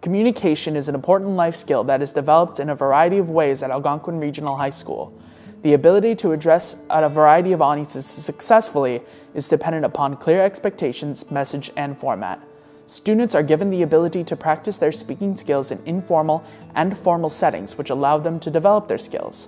Communication is an important life skill that is developed in a variety of ways at Algonquin Regional High School. The ability to address a variety of audiences successfully is dependent upon clear expectations, message, and format. Students are given the ability to practice their speaking skills in informal and formal settings, which allow them to develop their skills.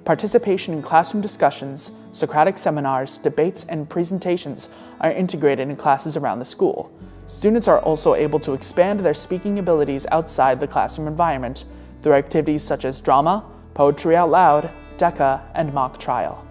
Participation in classroom discussions, Socratic seminars, debates, and presentations are integrated in classes around the school. Students are also able to expand their speaking abilities outside the classroom environment through activities such as drama, poetry out loud, DECA, and mock trial.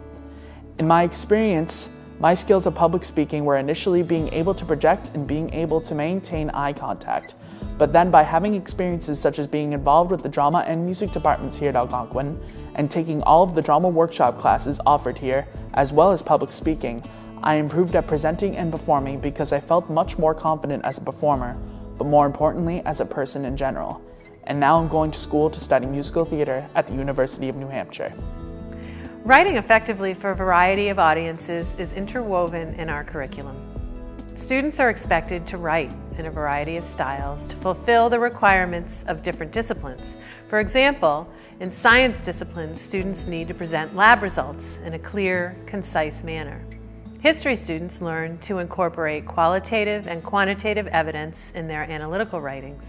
In my experience, my skills of public speaking were initially being able to project and being able to maintain eye contact, but then by having experiences such as being involved with the drama and music departments here at Algonquin and taking all of the drama workshop classes offered here, as well as public speaking, I improved at presenting and performing because I felt much more confident as a performer, but more importantly as a person in general. And now I'm going to school to study musical theater at the University of New Hampshire. Writing effectively for a variety of audiences is interwoven in our curriculum. Students are expected to write in a variety of styles to fulfill the requirements of different disciplines. For example, in science disciplines, students need to present lab results in a clear, concise manner. History students learn to incorporate qualitative and quantitative evidence in their analytical writings.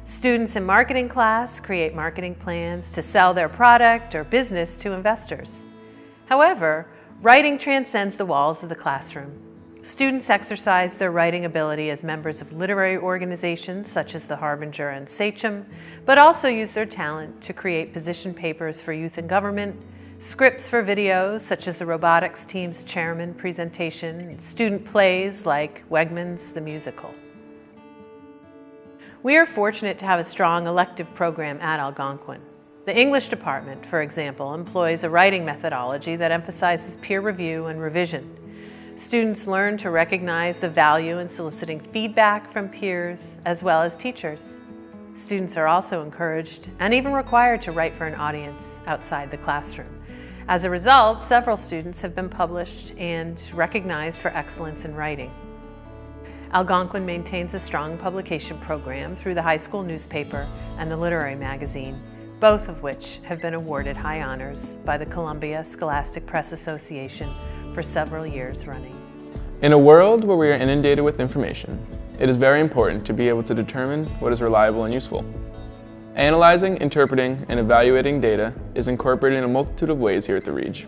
Students in marketing class create marketing plans to sell their product or business to investors. However, writing transcends the walls of the classroom. Students exercise their writing ability as members of literary organizations such as the Harbinger and Sachem, but also use their talent to create position papers for youth and government, scripts for videos such as the robotics team's chairman presentation, student plays like Wegmans the Musical. We are fortunate to have a strong elective program at Algonquin. The English department, for example, employs a writing methodology that emphasizes peer review and revision. Students learn to recognize the value in soliciting feedback from peers as well as teachers. Students are also encouraged and even required to write for an audience outside the classroom. As a result, several students have been published and recognized for excellence in writing. Algonquin maintains a strong publication program through the high school newspaper and the literary magazine, both of which have been awarded high honors by the Columbia Scholastic Press Association for several years running. In a world where we are inundated with information, it is very important to be able to determine what is reliable and useful. Analyzing, interpreting, and evaluating data is incorporated in a multitude of ways here at the Reg.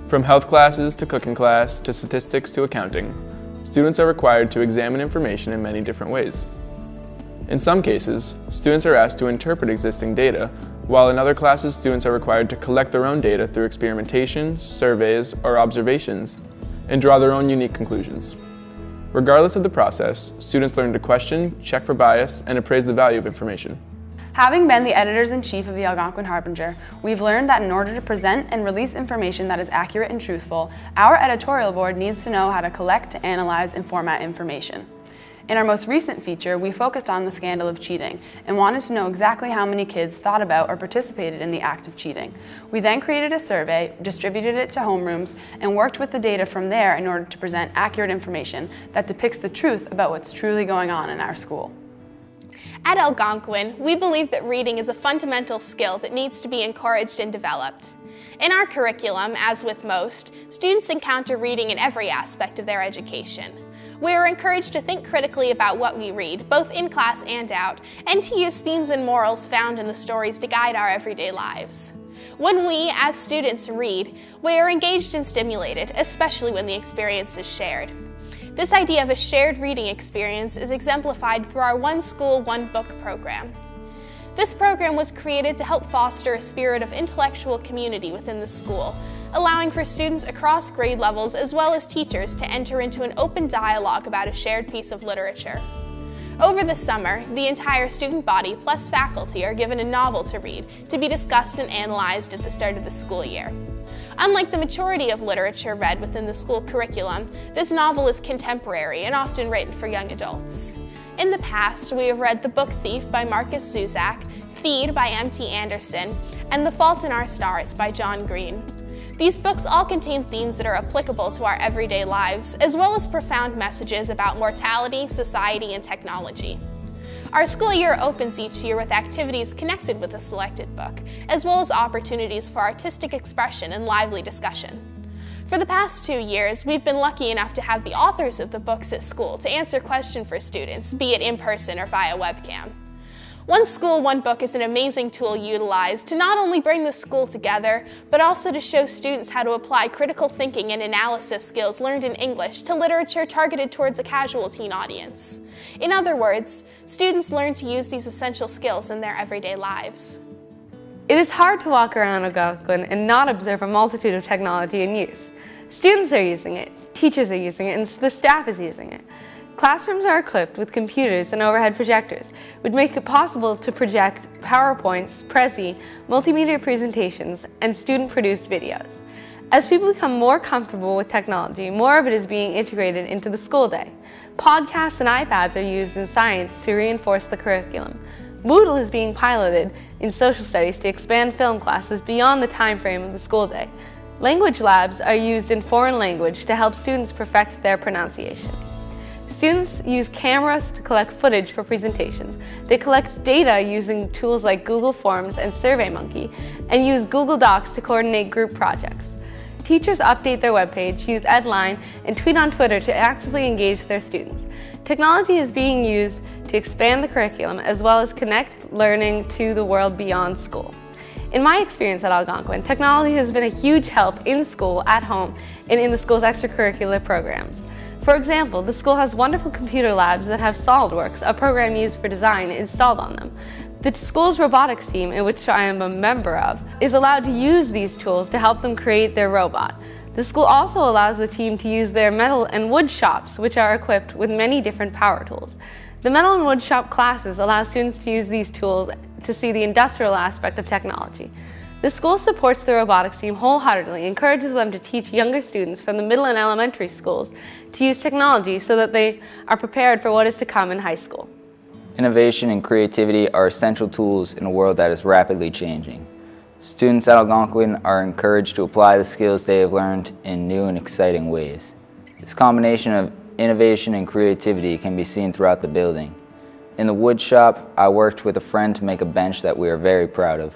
From health classes to cooking class to statistics to accounting, students are required to examine information in many different ways. In some cases, students are asked to interpret existing data, while in other classes students are required to collect their own data through experimentation, surveys, or observations, and draw their own unique conclusions. Regardless of the process, students learn to question, check for bias, and appraise the value of information. Having been the editors-in-chief of the Algonquin Harbinger, we've learned that in order to present and release information that is accurate and truthful, our editorial board needs to know how to collect, analyze, and format information. In our most recent feature, we focused on the scandal of cheating and wanted to know exactly how many kids thought about or participated in the act of cheating. We then created a survey, distributed it to homerooms, and worked with the data from there in order to present accurate information that depicts the truth about what's truly going on in our school. At Algonquin, we believe that reading is a fundamental skill that needs to be encouraged and developed. In our curriculum, as with most, students encounter reading in every aspect of their education. We are encouraged to think critically about what we read, both in class and out, and to use themes and morals found in the stories to guide our everyday lives. When we, as students, read, we are engaged and stimulated, especially when the experience is shared. This idea of a shared reading experience is exemplified through our One School, One Book program. This program was created to help foster a spirit of intellectual community within the school, allowing for students across grade levels as well as teachers to enter into an open dialogue about a shared piece of literature. Over the summer, the entire student body plus faculty are given a novel to read, to be discussed and analyzed at the start of the school year. Unlike the majority of literature read within the school curriculum, this novel is contemporary and often written for young adults. In the past, we have read The Book Thief by Marcus Zusak, Feed by M.T. Anderson, and The Fault in Our Stars by John Green. These books all contain themes that are applicable to our everyday lives, as well as profound messages about mortality, society, and technology. Our school year opens each year with activities connected with a selected book, as well as opportunities for artistic expression and lively discussion. For the past 2 years, we've been lucky enough to have the authors of the books at school to answer questions for students, be it in person or via webcam. One School, One Book is an amazing tool utilized to not only bring the school together, but also to show students how to apply critical thinking and analysis skills learned in English to literature targeted towards a casual teen audience. In other words, students learn to use these essential skills in their everyday lives. It is hard to walk around Algonquin and not observe a multitude of technology in use. Students are using it, teachers are using it, and the staff is using it. Classrooms are equipped with computers and overhead projectors, which make it possible to project PowerPoints, Prezi, multimedia presentations, and student-produced videos. As people become more comfortable with technology, more of it is being integrated into the school day. Podcasts and iPads are used in science to reinforce the curriculum. Moodle is being piloted in social studies to expand film classes beyond the time frame of the school day. Language labs are used in foreign language to help students perfect their pronunciation. Students use cameras to collect footage for presentations. They collect data using tools like Google Forms and SurveyMonkey, and use Google Docs to coordinate group projects. Teachers update their webpage, use Edline, and tweet on Twitter to actively engage their students. Technology is being used to expand the curriculum as well as connect learning to the world beyond school. In my experience at Algonquin, technology has been a huge help in school, at home, and in the school's extracurricular programs. For example, the school has wonderful computer labs that have SolidWorks, a program used for design, installed on them. The school's robotics team, in which I am a member of, is allowed to use these tools to help them create their robot. The school also allows the team to use their metal and wood shops, which are equipped with many different power tools. The metal and wood shop classes allow students to use these tools to see the industrial aspect of technology. The school supports the robotics team wholeheartedly and encourages them to teach younger students from the middle and elementary schools to use technology so that they are prepared for what is to come in high school. Innovation and creativity are essential tools in a world that is rapidly changing. Students at Algonquin are encouraged to apply the skills they have learned in new and exciting ways. This combination of innovation and creativity can be seen throughout the building. In the wood shop, I worked with a friend to make a bench that we are very proud of.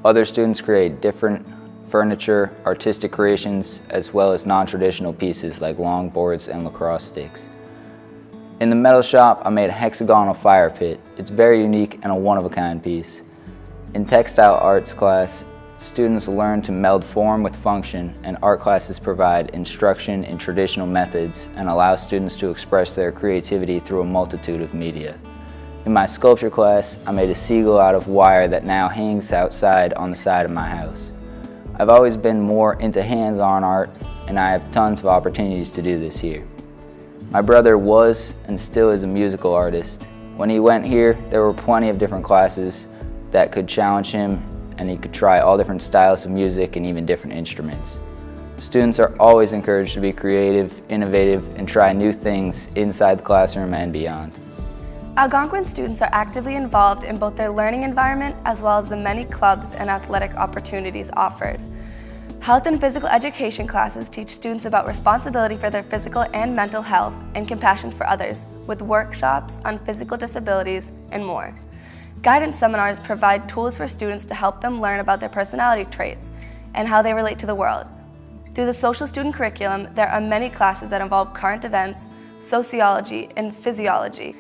Other students create different furniture, artistic creations, as well as non-traditional pieces like longboards and lacrosse sticks. In the metal shop, I made a hexagonal fire pit. It's very unique and a one-of-a-kind piece. In textile arts class, students learn to meld form with function, and art classes provide instruction in traditional methods and allow students to express their creativity through a multitude of media. In my sculpture class, I made a seagull out of wire that now hangs outside on the side of my house. I've always been more into hands-on art, and I have tons of opportunities to do this here. My brother was and still is a musical artist. When he went here, there were plenty of different classes that could challenge him, and he could try all different styles of music and even different instruments. Students are always encouraged to be creative, innovative, and try new things inside the classroom and beyond. Algonquin students are actively involved in both their learning environment as well as the many clubs and athletic opportunities offered. Health and physical education classes teach students about responsibility for their physical and mental health and compassion for others, with workshops on physical disabilities and more. Guidance seminars provide tools for students to help them learn about their personality traits and how they relate to the world. Through the social student curriculum, there are many classes that involve current events, sociology, and physiology.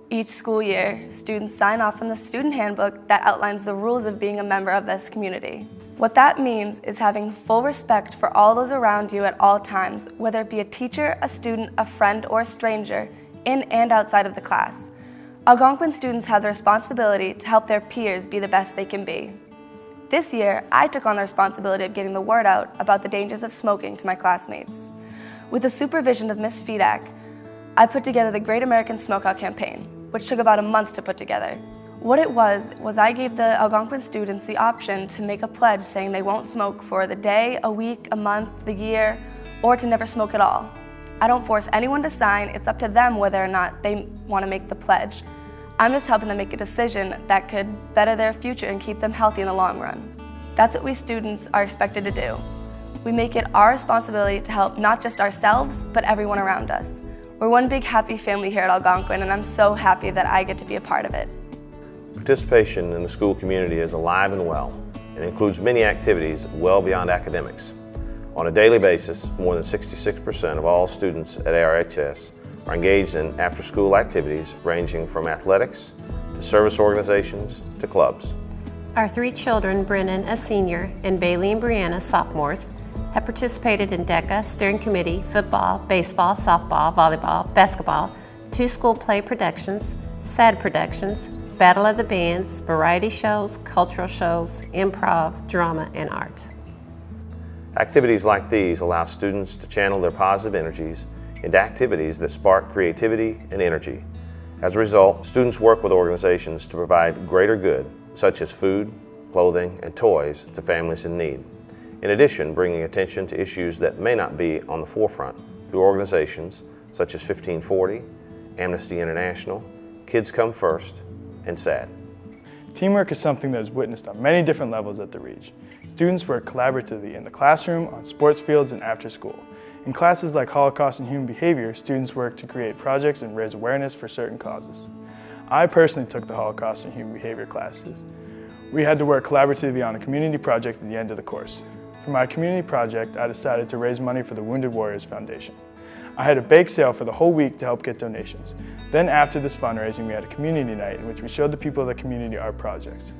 Each school year, students sign off on the student handbook that outlines the rules of being a member of this community. What that means is having full respect for all those around you at all times, whether it be a teacher, a student, a friend, or a stranger, in and outside of the class. Algonquin students have the responsibility to help their peers be the best they can be. This year, I took on the responsibility of getting the word out about the dangers of smoking to my classmates. With the supervision of Ms. Fedak, I put together the Great American Smokeout campaign, which took about a month to put together. What it was I gave the Algonquin students the option to make a pledge saying they won't smoke for the day, a week, a month, the year, or to never smoke at all. I don't force anyone to sign. It's up to them whether or not they want to make the pledge. I'm just helping them make a decision that could better their future and keep them healthy in the long run. That's what we students are expected to do. We make it our responsibility to help not just ourselves, but everyone around us. We're one big happy family here at Algonquin, and I'm so happy that I get to be a part of it. Participation in the school community is alive and well and includes many activities well beyond academics. On a daily basis, more than 66% of all students at ARHS are engaged in after-school activities ranging from athletics to service organizations to clubs. Our 3 children, Brennan, a senior, and Bailey and Brianna, sophomores, have participated in DECA, steering committee, football, baseball, softball, volleyball, basketball, 2 school play productions, SAD productions, Battle of the Bands, variety shows, cultural shows, improv, drama, and art. Activities like these allow students to channel their positive energies into activities that spark creativity and energy. As a result, students work with organizations to provide greater good, such as food, clothing, and toys to families in need. In addition, bringing attention to issues that may not be on the forefront through organizations such as 1540, Amnesty International, Kids Come First, and SAD. Teamwork is something that is witnessed on many different levels at the Reach. Students work collaboratively in the classroom, on sports fields, and after school. In classes like Holocaust and Human Behavior, students work to create projects and raise awareness for certain causes. I personally took the Holocaust and Human Behavior classes. We had to work collaboratively on a community project at the end of the course. For my community project, I decided to raise money for the Wounded Warriors Foundation. I had a bake sale for the whole week to help get donations. Then after this fundraising, we had a community night in which we showed the people of the community our projects.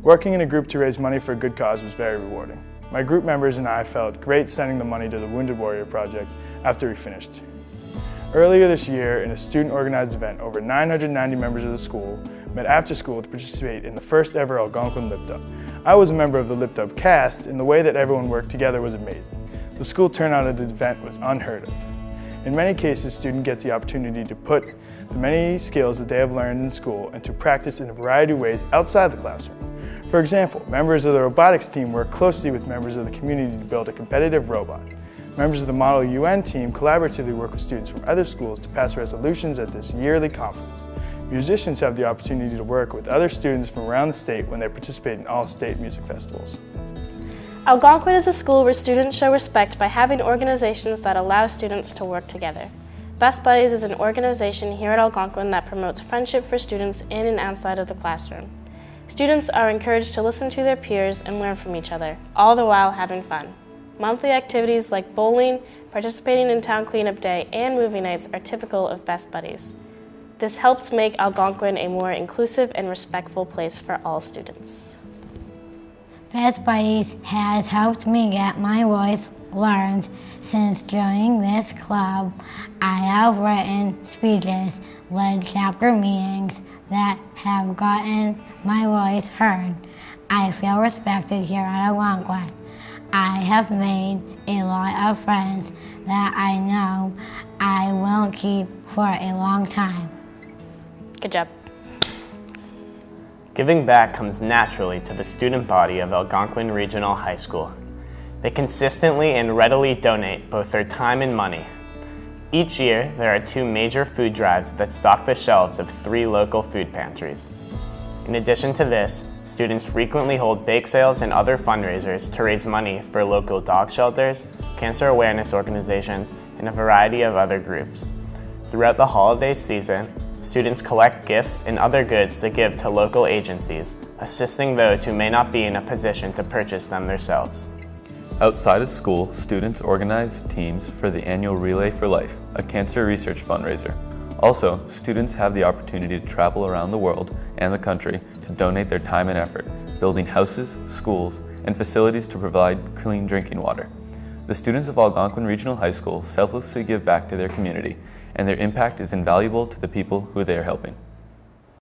Working in a group to raise money for a good cause was very rewarding. My group members and I felt great sending the money to the Wounded Warrior Project after we finished. Earlier this year, in a student-organized event, over 990 members of the school met after school to participate in the first ever Algonquin Lip Dub. I was a member of the Lip Dub cast, and the way that everyone worked together was amazing. The school turnout at the event was unheard of. In many cases, students get the opportunity to put the many skills that they have learned in school and to practice in a variety of ways outside the classroom. For example, members of the robotics team work closely with members of the community to build a competitive robot. Members of the Model UN team collaboratively work with students from other schools to pass resolutions at this yearly conference. Musicians have the opportunity to work with other students from around the state when they participate in all-state music festivals. Algonquin is a school where students show respect by having organizations that allow students to work together. Best Buddies is an organization here at Algonquin that promotes friendship for students in and outside of the classroom. Students are encouraged to listen to their peers and learn from each other, all the while having fun. Monthly activities like bowling, participating in Town Cleanup Day, and movie nights are typical of Best Buddies. This helps make Algonquin a more inclusive and respectful place for all students. Best Buddies has helped me get my voice learned. Since joining this club, I have written speeches, led chapter meetings that have gotten my voice heard. I feel respected here at Algonquin. I have made a lot of friends that I know I will keep for a long time. Good job. Giving back comes naturally to the student body of Algonquin Regional High School. They consistently and readily donate both their time and money. Each year, there are 2 major food drives that stock the shelves of 3 local food pantries. In addition to this, students frequently hold bake sales and other fundraisers to raise money for local dog shelters, cancer awareness organizations, and a variety of other groups. Throughout the holiday season, students collect gifts and other goods to give to local agencies, assisting those who may not be in a position to purchase them themselves. Outside of school, students organize teams for the annual Relay for Life, a cancer research fundraiser. Also, students have the opportunity to travel around the world and the country to donate their time and effort, building houses, schools, and facilities to provide clean drinking water. The students of Algonquin Regional High School selflessly give back to their community, and their impact is invaluable to the people who they are helping.